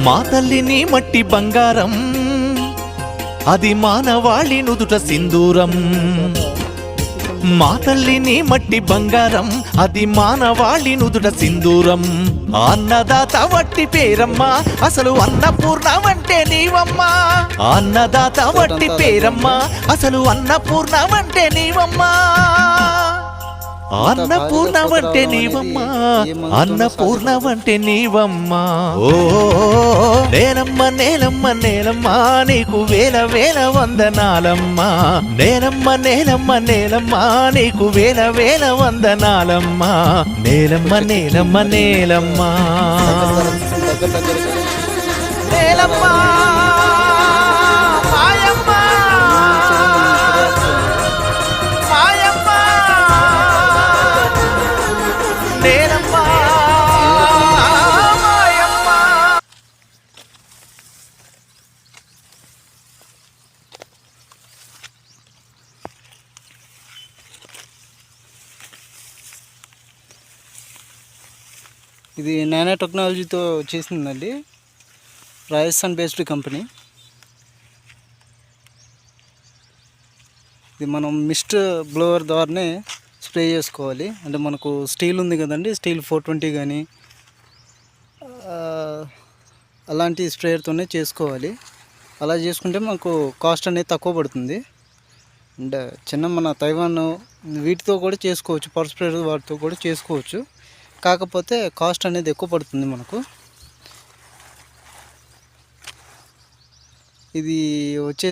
మా తల్లిని మట్టి బంగారం, అది మానవాళి నుదుట సింధూరం. మా తల్లిని మట్టి బంగారం, అది మానవాళి నుదుట సింధూరం. అన్నదాత వట్టి పేరమ్మా, అసలు అన్నపూర్ణవంటే నీవమ్మా. అన్నదాత వట్టి పేరమ్మా, అసలు అన్నపూర్ణవంటే నీవమ్మా. అన్నపూర్ణవంటే నీవమ్మా, అన్నపూర్ణవంటే నీవమ్మా. ఓ నేలమ్మ నేలమ్మ నేలమ్మా, నీకు వేల వేల వందనాలమ్మా. నేలమ్మ నేలమ్మ నేలమ్మా, నీకు వేల వేల వందనాలమ్మా. నేలమ్మ నేలమ్మ నేలమ్మా, నేలమ్మా ఇది నానో టెక్నాలజీతో చేసిందండి, రాజస్థాన్ బేస్డ్ కంపెనీ. ఇది మనం మిస్ట్ బ్లోవర్ ద్వారానే స్ప్రే చేసుకోవాలి. అంటే మనకు స్టీల్ ఉంది కదండి, స్టీల్ 420 కానీ అలాంటి స్ప్రేయర్తోనే చేసుకోవాలి. అలా చేసుకుంటే మనకు కాస్ట్ అనేది తక్కువ పడుతుంది. అండ్ చిన్న మన తైవాన్ వీటితో కూడా చేసుకోవచ్చు, పవర్ స్ప్రేయర్ వాటితో కూడా చేసుకోవచ్చు. కాకపోతే కాస్ట్ అనేది ఎక్కువ పడుతుంది మనకు. ఇది వచ్చే